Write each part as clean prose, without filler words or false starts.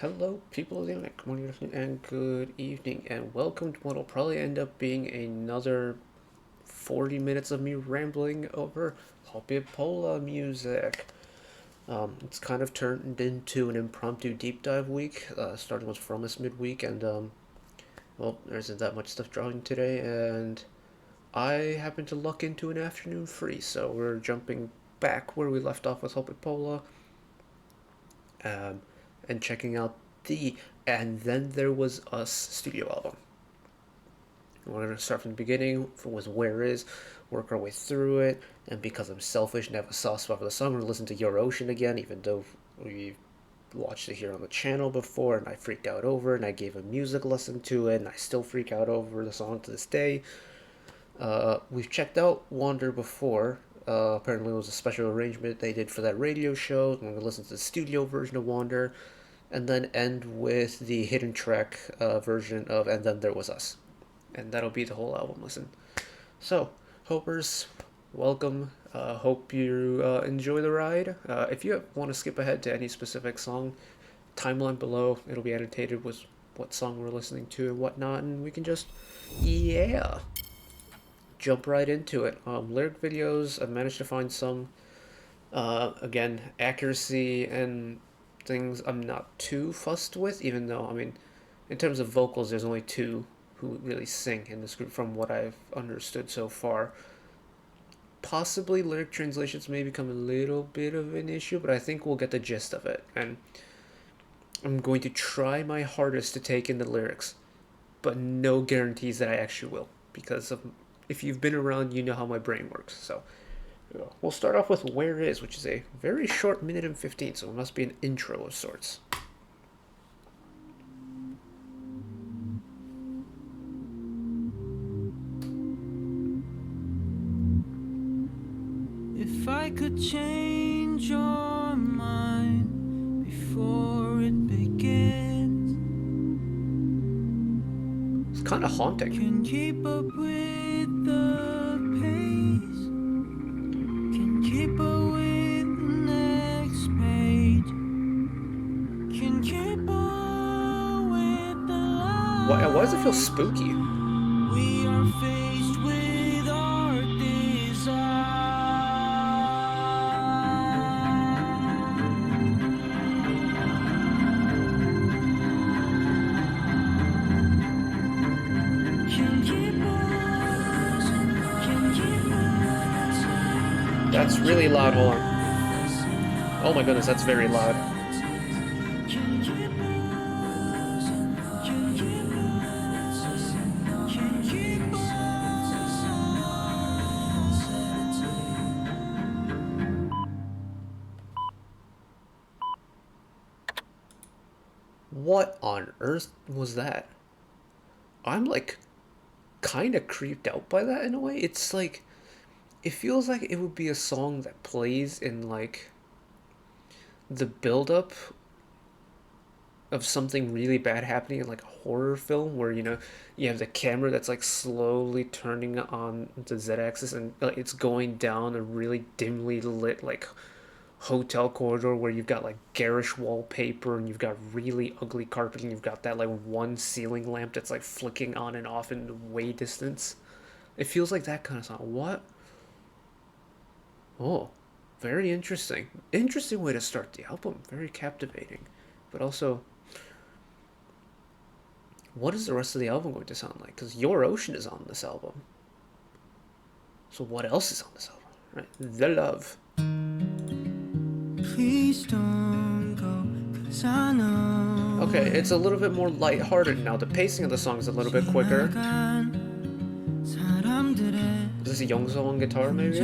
Hello, people of the internet. Good morning, good afternoon, and good evening, and welcome to what will probably end up being another 40 minutes of me rambling over Hoppipolla music. It's kind of turned into an impromptu deep dive week, starting with From Us midweek, and well, there isn't that much stuff dropping today, and I happened to luck into an afternoon free, so we're jumping back where we left off with Hoppipolla, um, and checking out the And Then There Was Us studio album. We're going to start from the beginning with Where Is, work our way through it, and because I'm selfish and have a soft spot for the song, we're going to listen to Your Ocean again, even though we watched it here on the channel before and I freaked out over it, and I gave a music lesson to it, and I still freak out over the song to this day. We've checked out Wander before. Apparently, it was a special arrangement they did for that radio show. I'm going to listen to the studio version of Wander, and then end with the hidden track version of And Then There Was Us. And that'll be the whole album listen. So, Hopers, welcome. Hope you enjoy the ride. If you want to skip ahead to any specific song, timeline below, it'll be annotated with what song we're listening to and whatnot, and we can just, yeah, jump right into it. Lyric videos, I've managed to find some. Again, accuracy and things I'm not too fussed with, even though, I mean, in terms of vocals, there's only two who really sing in this group from what I've understood so far. Possibly lyric translations may become a little bit of an issue, but I think we'll get the gist of it. And I'm going to try my hardest to take in the lyrics, but no guarantees that I actually will, because if you've been around, you know how my brain works. So we'll start off with Where Is, which is a very short minute and 15, so it must be an intro of sorts. If I could change your mind before it begins, It's kind of haunting. can keep up with the pace, can keep up with the next page, can keep up with the light. Why does it feel spooky? We are faced with our desire. That's really loud. Hold on. Oh my goodness, that's very loud. What on earth was that? I'm like kind of creeped out by that in a way. It's like it feels like it would be a song that plays in like the build-up of something really bad happening in like a horror film where you have the camera that's like slowly turning on the z-axis and it's going down a really dimly lit like hotel corridor where you've got like garish wallpaper and you've got really ugly carpet and you've got that like one ceiling lamp that's like flicking on and off in the way distance. It feels like that kind of song. What? Oh, very interesting. Interesting way to start the album. Very captivating. But also, what is the rest of the album going to sound like? Because Your Ocean is on this album. So what else is on this album? Right? The Love. Please don't go, 'cause I know. Okay, it's a little bit more lighthearted now. The pacing of the song is a little bit quicker. Is this a Youngso on guitar, maybe?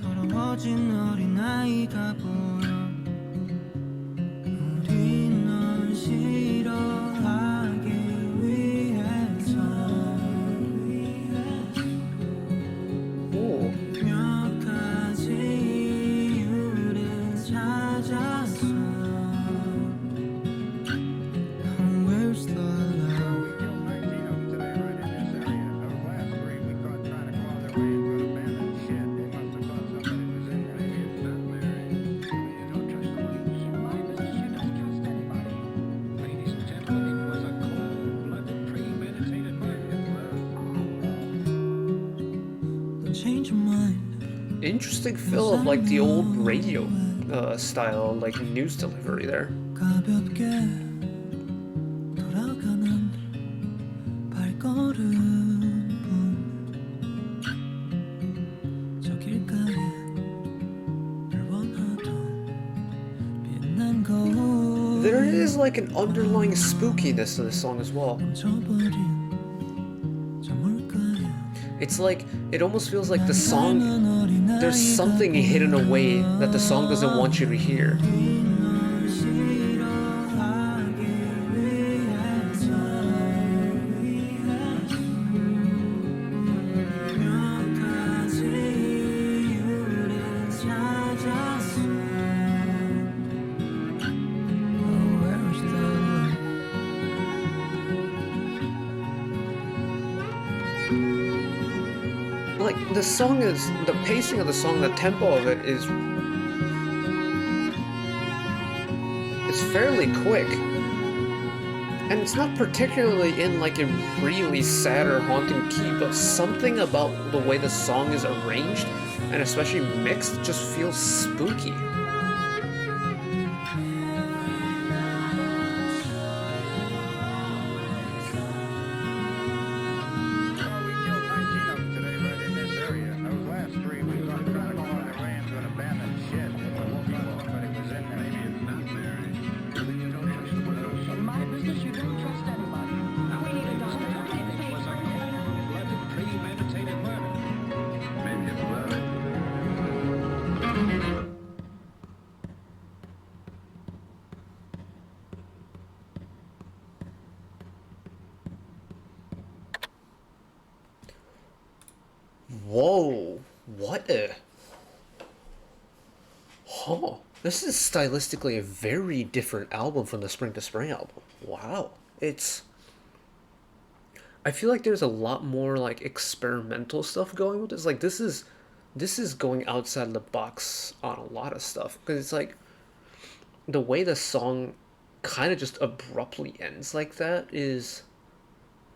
더러워진 어린아이가 보여. 우리 널 싫어하기 위해서 Ooh. 몇 가지 이유를 찾아서 interesting feel of like the old radio style, like news delivery there. 가볍게 돌아가는 발걸음뿐 저 길가에 널 원하던 빛난 거울 There is like an underlying spookiness to this song as well. 멈춰버린 저 물가에 It's like, it almost feels like the song, there's something hidden away that the song doesn't want you to hear. 널 싫어하기 위해서 몇 가지 이유를 찾았어 Oh, where's the love? Like, the song is, the pacing of the song, the tempo of it is fairly quick. And it's not particularly in like a really sad or haunting key, but something about the way the song is arranged, and especially mixed, just feels spooky. Whoa, what a... Huh, this is stylistically a very different album from the Spring to Spring album. Wow, it's... I feel like there's a lot more like experimental stuff going with this. Like this is going outside the box on a lot of stuff, because it's like the way the song kind of just abruptly ends like that is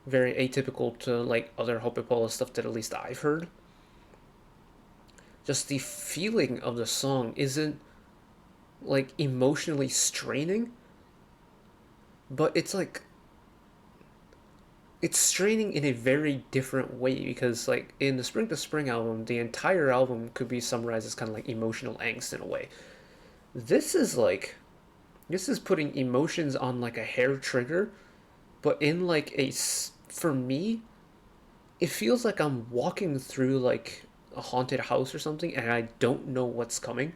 very atypical to like other Hoppipolla stuff that at least I've heard. Just the feeling of the song isn't like emotionally straining, but it's like it's straining in a very different way, because like in the Spring to Spring album, the entire album could be summarized as kind of like emotional angst in a way. This is putting emotions on like a hair trigger, but in like for me, it feels like I'm walking through like a haunted house or something, and I don't know what's coming.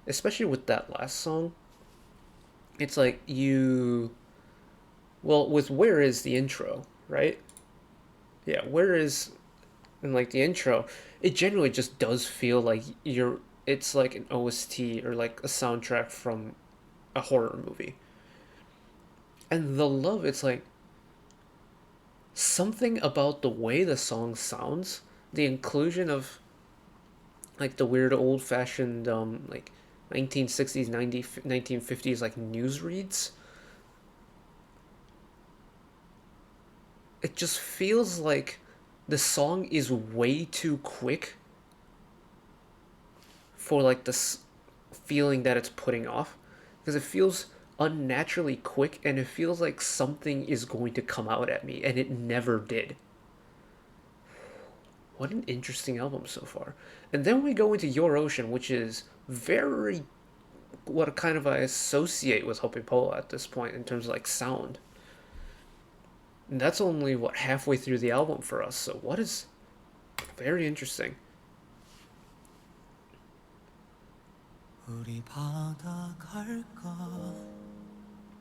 Especially with that last song, it's like with Where Is the intro, right? Yeah, Where Is, and like the intro, it generally just does feel like it's like an OST or like a soundtrack from a horror movie. And the love, it's like something about the way the song sounds, the inclusion of like the weird old-fashioned like 1960s 1950s like newsreads. It just feels like the song is way too quick for like this feeling that it's putting off, because it feels unnaturally quick, and it feels like something is going to come out at me, and it never did. What an interesting album so far. And then we go into Your Ocean, which is very what kind of I associate with Hoppipolla at this point in terms of like sound. And that's only what halfway through the album for us, so what is very interesting.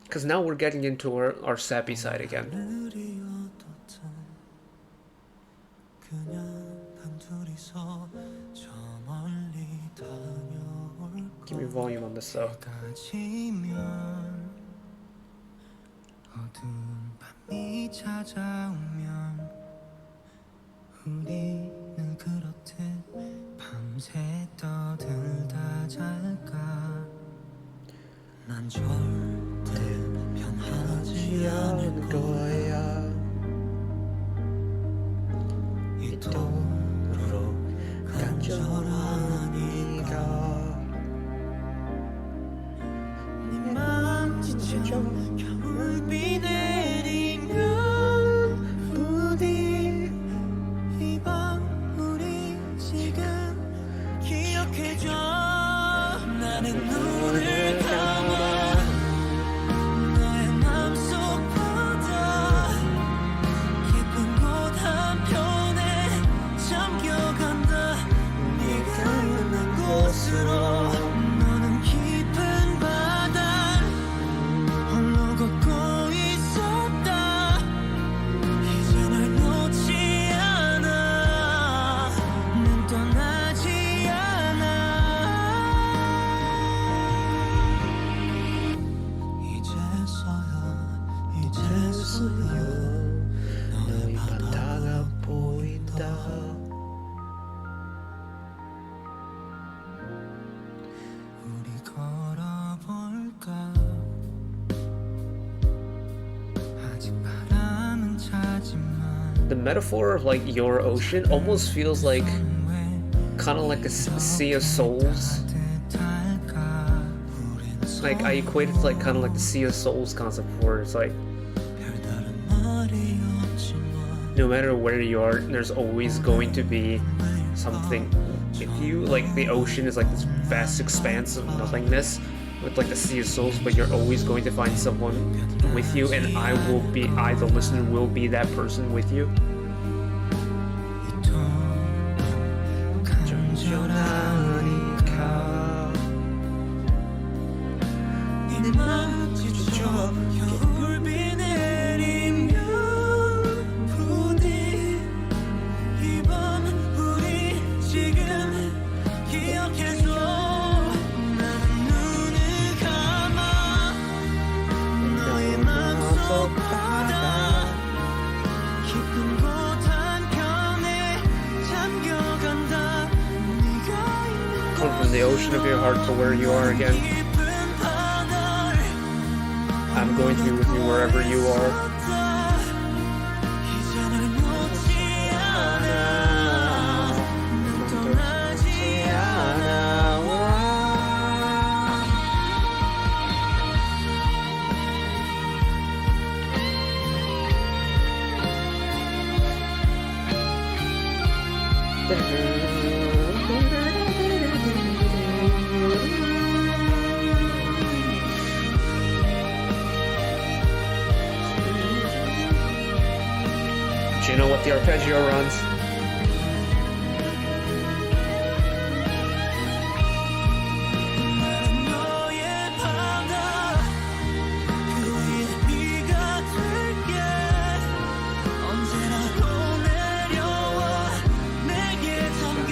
Because now we're getting into our sappy side again. Give me volume on this though. 난 절대 변하지 않을 거야. 이토록 간절하니 눈을 감아 너의 맘속 바다 깊은 곳 한편에 잠겨간다 네가 있는 곳으로 너는 깊은 바다 홀로 걷고 있었다 이제 널 놓지 않아 난 떠나지 않아 이제서야 너의 바다가 보인다. 우리 걸어볼까 아직 바람은 차지만 The metaphor of like your ocean almost feels like 왜 kind of like a sea of souls. 따뜻할까 Like I equate it to like kind of like the sea of souls concept, where it's like 별다른 말이 없지만 no matter where you are, there's always going to be something with you. Like the ocean is like this vast expanse of nothingness with like the sea of souls, but you're always going to find someone with you, and I, the listener, will be that person with you. 겨울비 내리면 부디 이 밤 우리 지금 기억해줘 나는 눈을 감아 너의 맘속 바다 깊은 곳 한편에 잠겨간다 네가 있는 Come from the ocean of your heart to where you are again. 깊은 바다를 I'm going to be with you wherever you are. 이제 널 놓지 않아 난 떠나지 않아 Do you know what the arpeggio runs? 나는 너의 바다 그 위에 네가 될게 언제라도 내려와 내게 잠겨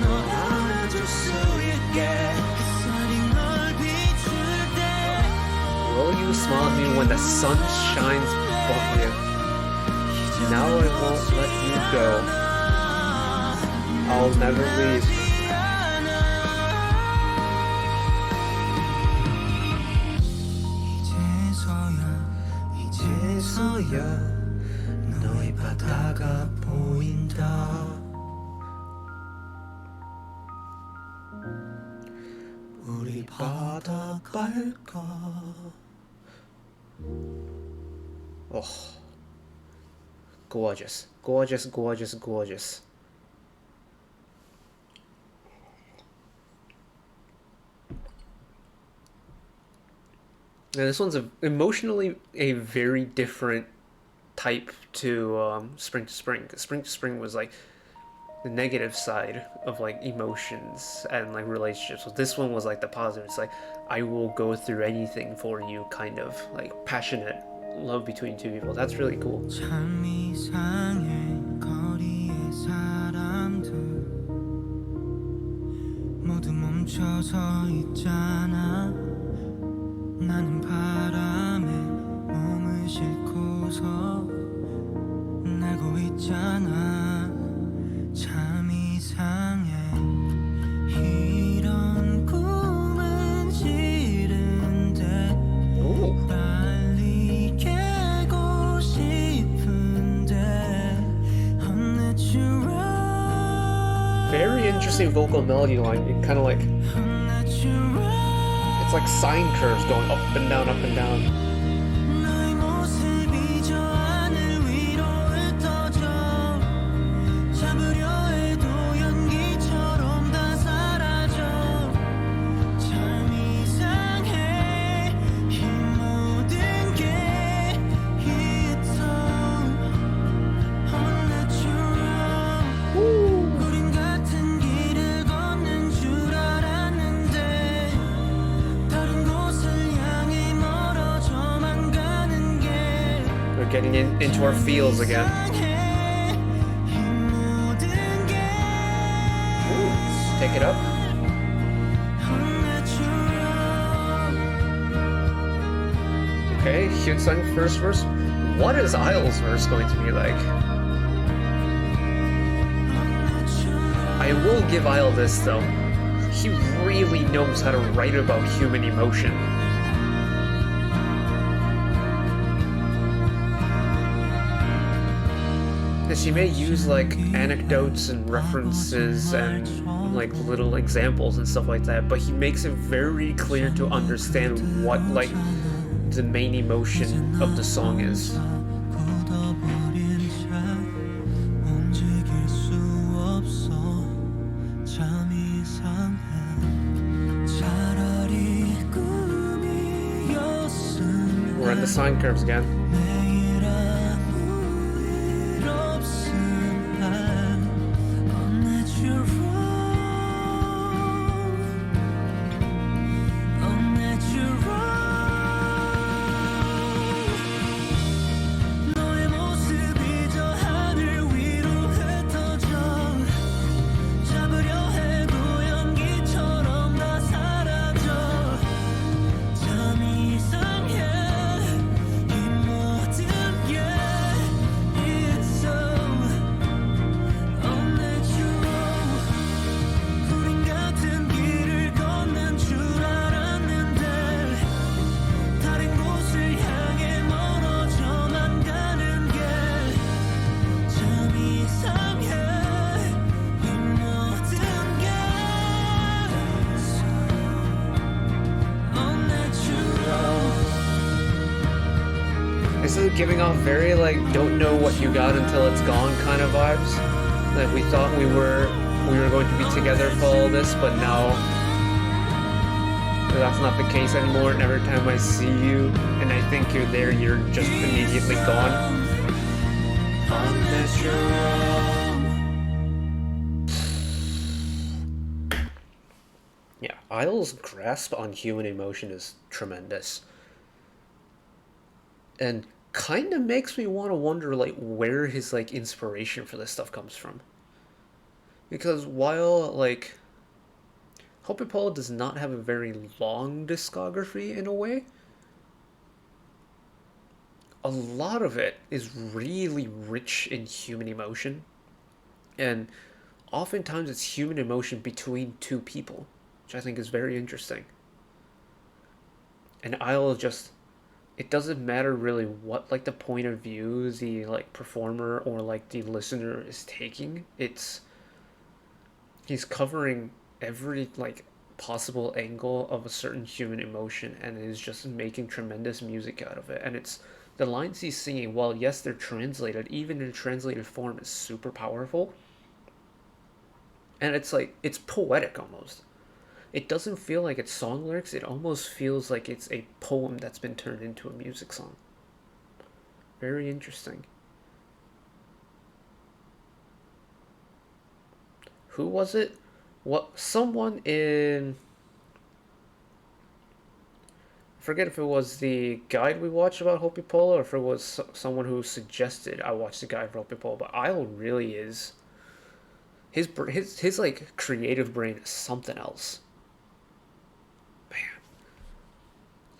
널 안아줄 수 있게 햇살이 널 비출 때 Will you smile at me when the sun shines above you? Now I won't let you go. I'll never leave. 이제서야 너의 바다가 보인다 우리 바닷가일까 Oh, gorgeous, gorgeous, gorgeous, gorgeous. Now this one's emotionally a very different type to Spring to Spring. 'Cause Spring to Spring was like the negative side of like emotions and like relationships. So this one was like the positive. It's like I will go through anything for you, kind of like passionate love between two people. That's really cool. 참 이상해 거리의 사람들 모두 멈춰서 있잖아 나는 바람에 몸을 싣고서 날고 있잖아 참 이상해 이런 꿈은 싫은데 Ooh. 빨리 깨고 싶은데 Unnatural Very interesting vocal melody line. It kind of like Unnatural it's like sine curves going up and down, up and down. 너의 모습이 저 하늘 위로 흩어져 잡으려 해도 연기처럼 다 사라져 참 getting into our feels again. Ooh, take it up. Okay, Hyun sang first verse. What is Isle's verse going to be like? I will give Isle this though. He really knows how to write about human emotion. She may use like anecdotes and references and like little examples and stuff like that, but he makes it very clear to understand what like the main emotion of the song is. We're in the sine curves again. This is giving off very like don't know what you got until it's gone kind of vibes. Like we thought we were going to be together for all this, but now that's not the case anymore. And every time I see you and I think you're there, you're just immediately gone. Yeah, Isle's grasp on human emotion is tremendous. And kind of makes me want to wonder like where his like inspiration for this stuff comes from. Because while like Hoppipolla does not have a very long discography in a way, a lot of it is really rich in human emotion. And oftentimes it's human emotion between two people, which I think is very interesting. And Isle just, it doesn't matter really what like the point of view the like performer or like the listener is taking. He's covering every like possible angle of a certain human emotion and is just making tremendous music out of it. And it's the lines he's singing, while yes they're translated, even in translated form, is super powerful. And it's like it's poetic almost. It doesn't feel like it's song lyrics, it almost feels like it's a poem that's been turned into a music song. Very interesting. Who was it? What, someone in... I forget if it was the guide we watched about Hoppipolla or if it was someone who suggested I watch the guide for Hoppipolla, but Isle really is... His like creative brain is something else.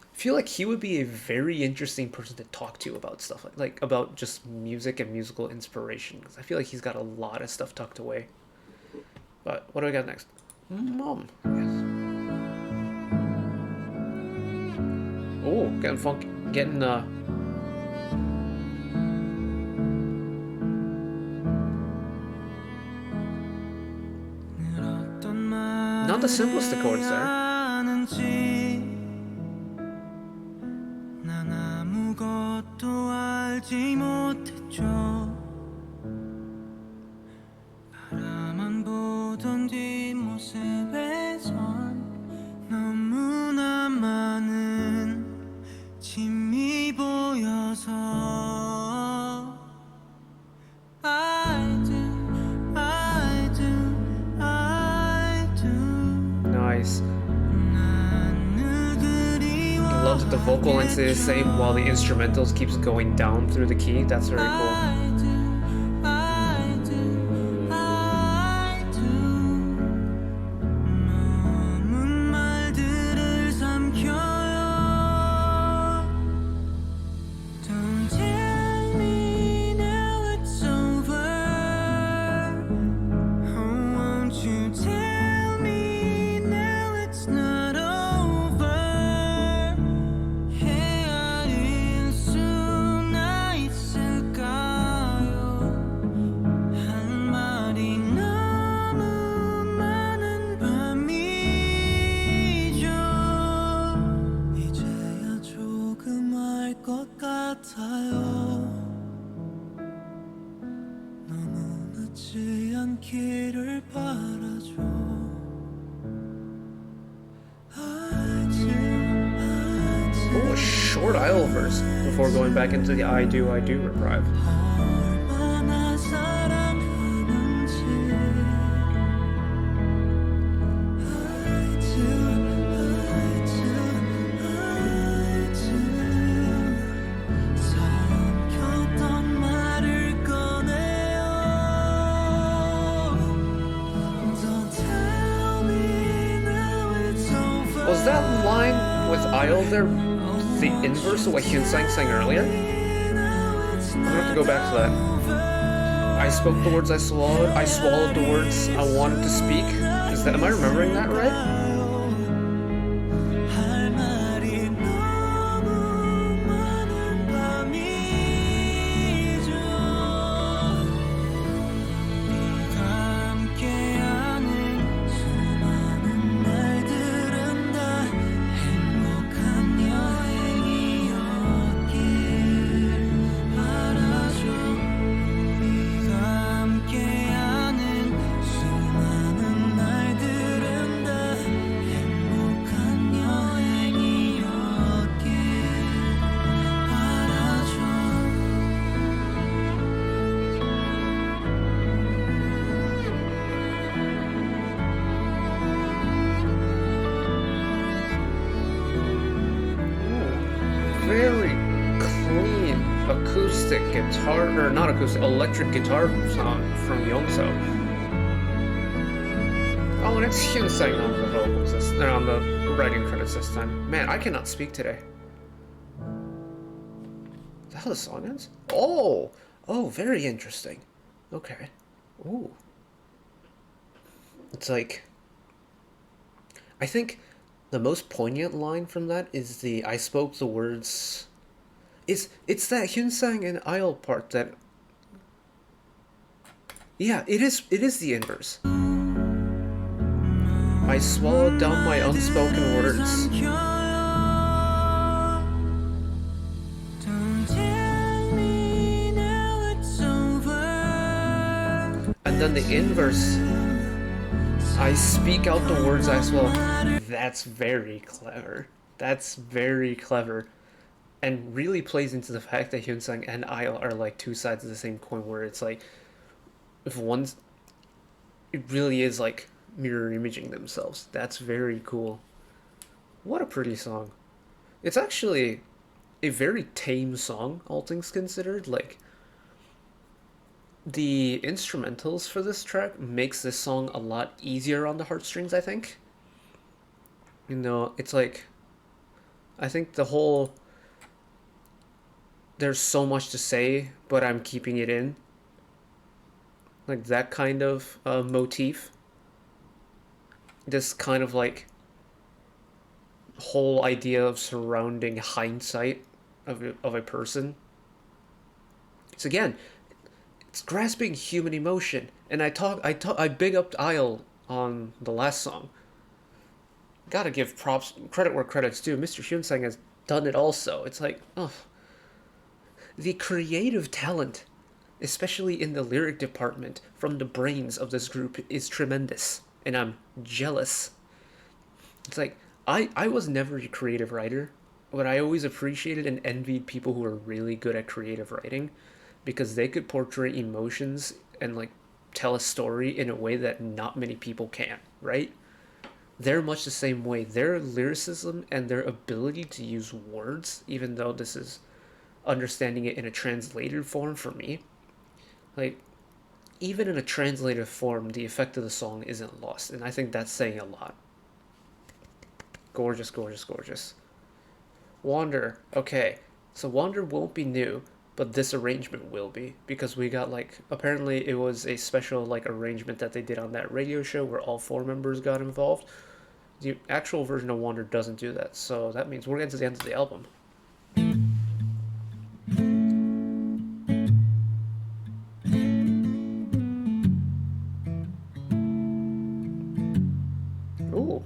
I feel like he would be a very interesting person to talk to about stuff like about just music and musical inspiration, because I feel like he's got a lot of stuff tucked away. But what do I got next? Mom. Yes. Oh, getting funky, getting not the simplest of chords there. 알지 못했죠. 바라만 보던 뒷모습에선 너무나 많은 짐이 보여서 I do Nice. sounds like the vocal length is the same while the instrumentals keeps going down through the key. That's very cool. Oh, a short idle verse before going back into the I do reprieve. Was that line with Isle there the inverse of what Hyunsang sang earlier? I'm gonna have to go back to that. I spoke the words I swallowed the words I wanted to speak. Am I remembering that right? Very clean acoustic guitar, or not acoustic, electric guitar sound from Yongso. Oh, and it's Hyunsang on the vocals, on the writing credits this time. Man, I cannot speak today. Is that how the song ends? Oh, very interesting. Okay. Ooh. It's like, I think the most poignant line from that is the I spoke the words. It's that Hyunsang and Isle part that. Yeah, it is the inverse. I swallowed down my unspoken words. And then the inverse. I speak out the words I swallow. That's very clever. That's very clever. And really plays into the fact that Hyunsang and Isle are like two sides of the same coin, where it's like, if one's, it really is like mirror imaging themselves. That's very cool. What a pretty song. It's actually a very tame song, all things considered. Like, the instrumentals for this track makes this song a lot easier on the heartstrings, I think. You know, it's like, I think the whole, there's so much to say, but I'm keeping it in. Like that kind of motif. This kind of like whole idea of surrounding hindsight of a person. So again, it's grasping human emotion, and I big up Isle on the last song. Gotta give credit where credit's due. Mr. Hyunsang has done it also. It's like, oh, the creative talent, especially in the lyric department, from the brains of this group is tremendous, and I'm jealous. It's like, I was never a creative writer, but I always appreciated and envied people who were really good at creative writing, because they could portray emotions and like tell a story in a way that not many people can, right? they're much the same way. Their lyricism and their ability to use words, even though this is understanding it in a translated form for me, like, even in a translated form, the effect of the song isn't lost, and I think that's saying a lot. Gorgeous, gorgeous, gorgeous. Wander. Okay, so Wander won't be new, but this arrangement will be, because we got, like, apparently it was a special, like, arrangement that they did on that radio show where all four members got involved. The actual version of Wander doesn't do that, so that means we're getting to the end of the album. Ooh.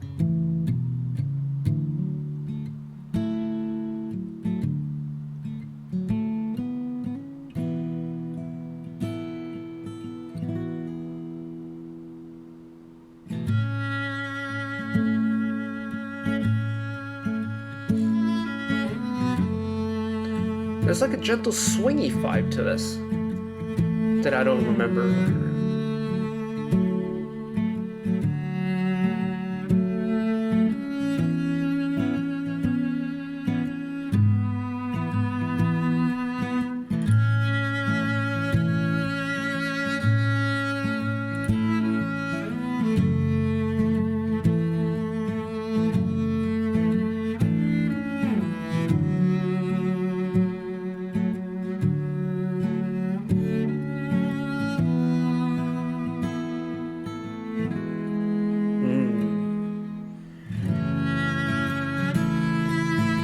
There's like a gentle swingy vibe to this that I don't remember.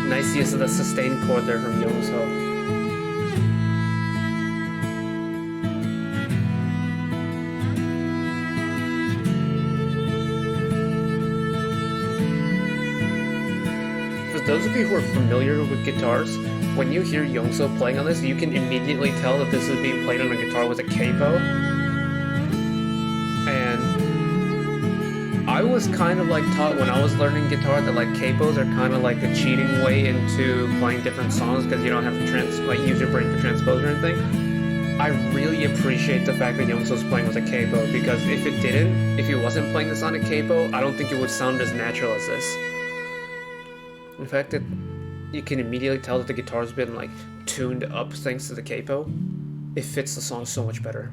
Nice use of the sustained chord there from Youngso. For those of you who are familiar with guitars, when you hear Youngso playing on this, you can immediately tell that this is being played on a guitar with a capo. And I was kind of like taught when I was learning guitar that like capos are kind of like a cheating way into playing different songs because you don't have to use your brain to transpose or anything. I really appreciate the fact that Youngso's playing with a capo, because if he wasn't playing this on a capo, I don't think it would sound as natural as this. In fact, you can immediately tell that the guitar's been like tuned up thanks to the capo. It fits the song so much better.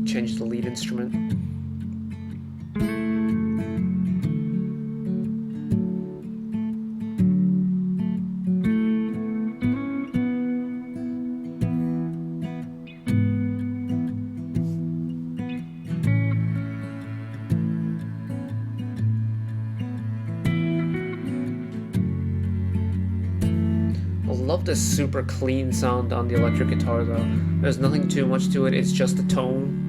Change the lead instrument. I love this super clean sound on the electric guitar though. There's nothing too much to it, it's just the tone.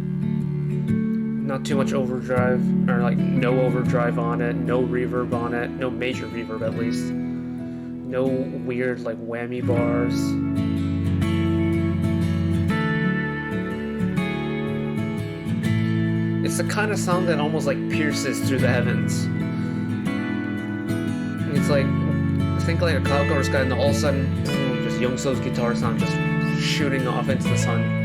Not too much overdrive, or like no overdrive on it, no reverb on it, no major reverb at least. No weird like whammy bars. It's the kind of sound that almost like pierces through the heavens. It's like, think like a cloud cover sky, and all of a sudden, just Youngso's guitar sound just shooting off into the sun.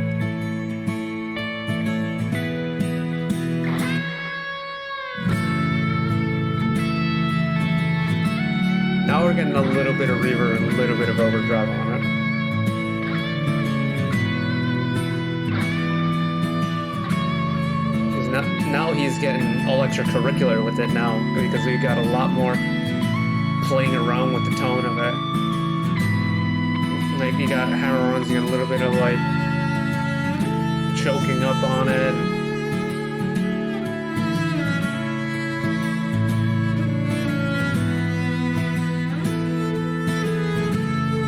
Now we're getting a little bit of reverb and a little bit of overdrive on it. Now he's getting extracurricular with it now, because we got a lot more playing around with the tone of it. Like you got hammer-ons, you got a little bit of like choking up on it.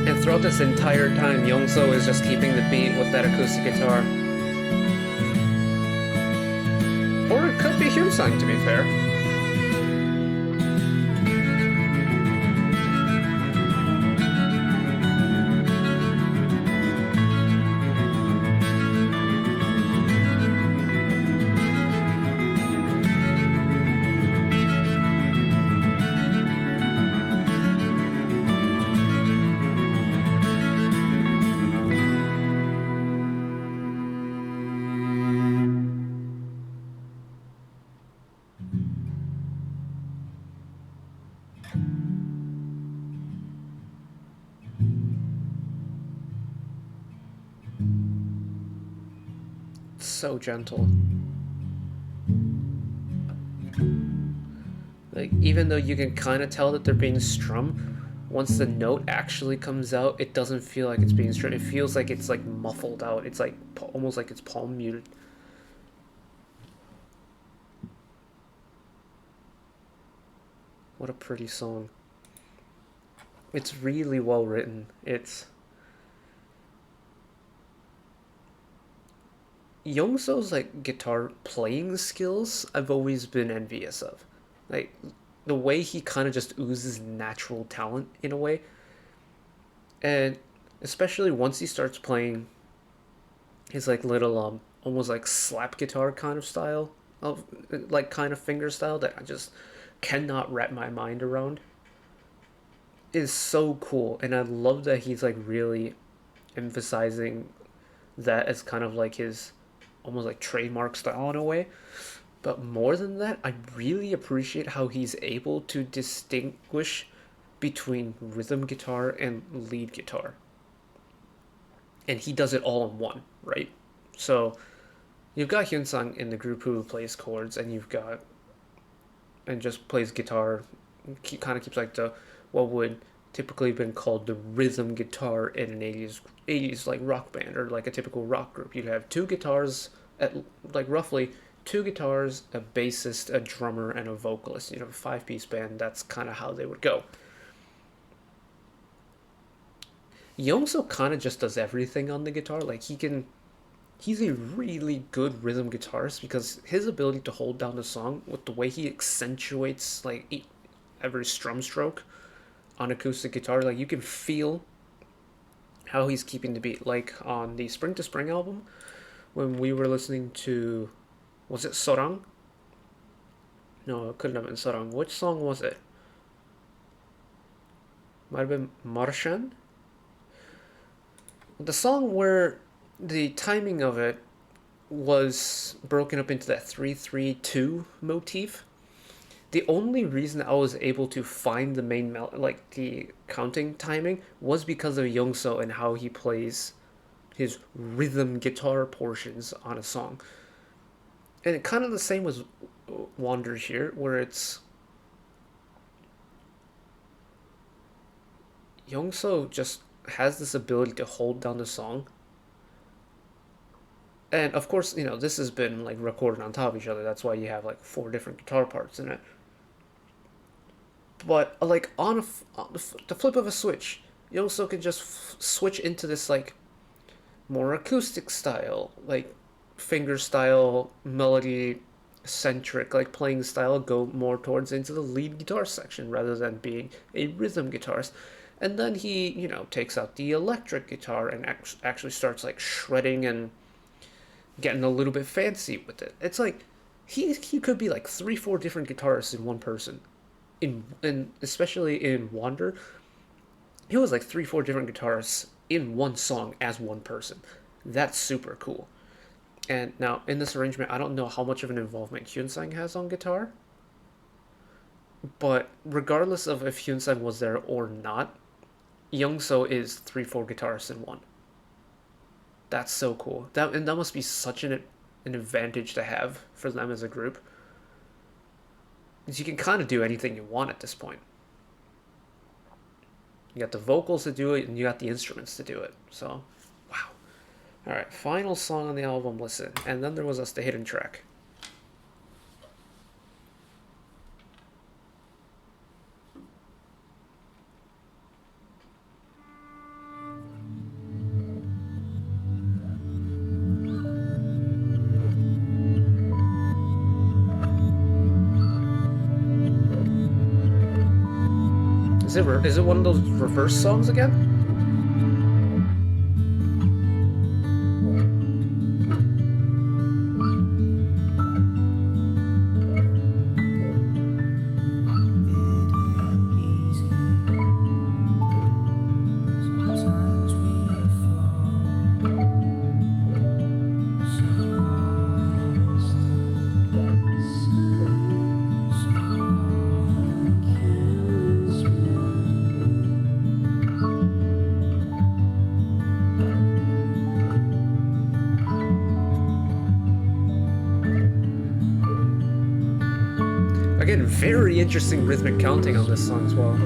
And throughout this entire time, Youngso is just keeping the beat with that acoustic guitar. Or it could be Hyunsung, to be fair. So gentle. Like, even though you can kind of tell that they're being strummed, once the note actually comes out, it doesn't feel like it's being strummed. It feels like it's like muffled out. It's like almost like it's palm muted. What a pretty song. It's really well written. It's Youngso's like guitar playing skills I've always been envious of. Like the way he kind of just oozes natural talent in a way. And especially once he starts playing his like little almost like slap guitar kind of style of like kind of finger style that I just cannot wrap my mind around is so cool, and I love that he's like really emphasizing that as kind of like his almost like trademark style in a way. But more than that, I really appreciate how he's able to distinguish between rhythm guitar and lead guitar. And he does it all in one, right? So you've got Hyunsang in the group who plays chords, and you've got and just plays guitar. Kind of keeps like the what would typically been called the rhythm guitar in an 80s like rock band or like a typical rock group. You'd have two guitars at like roughly two guitars, a bassist, a drummer, and a vocalist. You know, a 5-piece band. That's kind of how they would go. Youngso kind of just does everything on the guitar. Like he's a really good rhythm guitarist because his ability to hold down the song with the way he accentuates like every strum stroke on acoustic guitar, like you can feel how he's keeping the beat. Like on the Spring to Spring album, when we were listening to, was it Sorang? No, it couldn't have been Sorang. Which song was it? Might have been Marshan. The song where the timing of it was broken up into that 3-3-2 motif. The only reason I was able to find the like the counting timing was because of Youngso and how he plays his rhythm guitar portions on a song. And kind of the same with Wander here, where it's Youngso just has this ability to hold down the song. And of course, you know, this has been like recorded on top of each other. That's why you have like 4 different guitar parts in it. But like on the flip of a switch, you also can just switch into this like more acoustic style, like finger style, melody centric, like playing style, go more towards into the lead guitar section rather than being a rhythm guitarist. And then he, you know, takes out the electric guitar and actually starts like shredding and getting a little bit fancy with it. It's like he could be like 3-4 different guitarists in one person. In especially in Wander, he was like 3-4 different guitarists in one song as one person. That's super cool. And now in this arrangement, I don't know how much of an involvement Hyunsang has on guitar, but regardless of if Hyunsang was there or not, Youngso is 3-4 guitarists in one. That's so cool. That must be such an advantage to have for them as a group. Because you can kind of do anything you want at this point. You got the vocals to do it, and you got the instruments to do it. So, wow. All right, final song on the album. Listen, and then there was the hidden track. Is it one of those reverse songs again? Very interesting rhythmic counting on this song as well.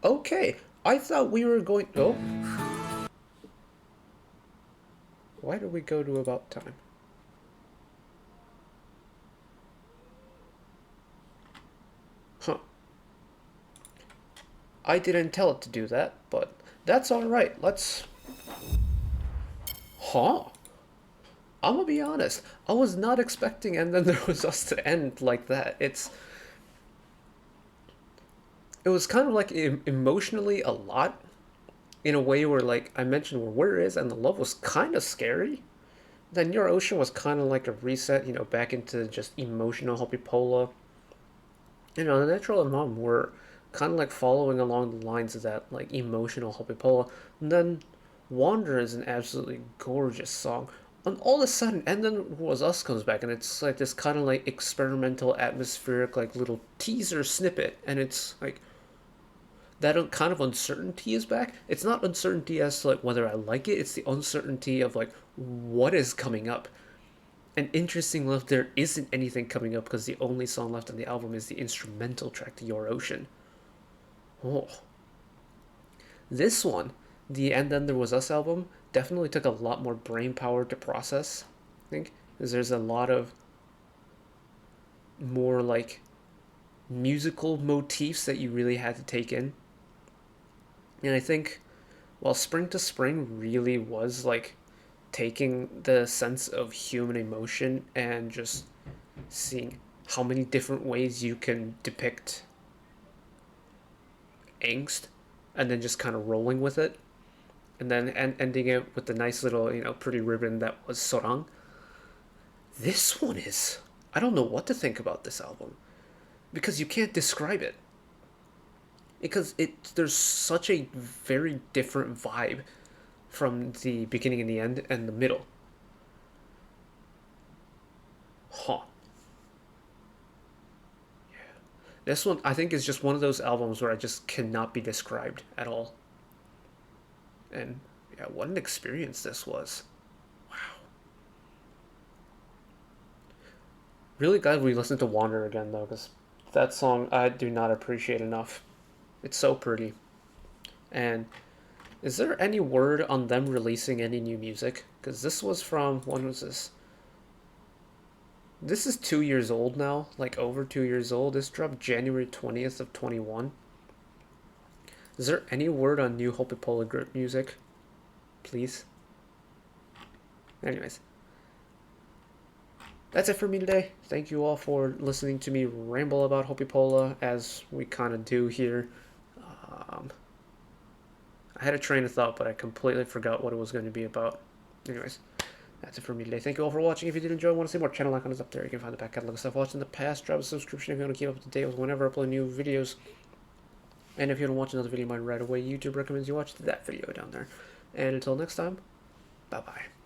Okay, I thought we were going... Oh. Why did we go to about time? Huh. I didn't tell it to do that, but that's alright. Let's... Huh. I'm gonna be honest. I was not expecting And Then There Was Us to end like that. It was kind of like emotionally a lot, in a way where, like I mentioned, where Is and the Love was kind of scary. Then Your Ocean was kind of like a reset, back into just emotional Hoppipolla. Unnatural and Mom were kind of like following along the lines of that, like emotional Hoppipolla. And then Wander is an absolutely gorgeous song. And all of a sudden, And Then Was Us comes back, and it's like this kind of like experimental, atmospheric, like little teaser snippet, and it's like that kind of uncertainty is back. It's not uncertainty as to like whether I like it. It's the uncertainty of like what is coming up. And interestingly enough, there isn't anything coming up because the only song left on the album is the instrumental track to Your Ocean. Oh, this one, the And Then There Was Us album, definitely took a lot more brain power to process. I think because there's a lot of more like musical motifs that you really had to take in. And I think while Spring to Spring really was like taking the sense of human emotion and just seeing how many different ways you can depict angst, and then just kind of rolling with it, and then ending it with the nice little, pretty ribbon that was Sorang. This one is... I don't know what to think about this album, because you can't describe it. Because there's such a very different vibe from the beginning and the end and the middle. Huh. Yeah. This one, I think, is just one of those albums where I just cannot be described at all. And yeah, what an experience this was. Wow. Really glad we listened to Wander again, though, because that song I do not appreciate enough. It's so pretty. And is there any word on them releasing any new music? Because this was from... When was this? This is 2 years old now. Like, over 2 years old. This dropped January 20th of 21. Is there any word on new Hoppipolla group music? Please? Anyways. That's it for me today. Thank you all for listening to me ramble about Hoppipolla, as we kind of do here. I had a train of thought, but I completely forgot what it was going to be about. Anyways, that's it for me today. Thank you all for watching. If you did enjoy and want to see more, channel icon is up there. You can find the back catalog of stuff watched in the past. Drop a subscription if you want to keep up to date with whenever I upload new videos. And if you want to watch another video of mine right away, YouTube recommends you watch that video down there. And until next time, bye-bye.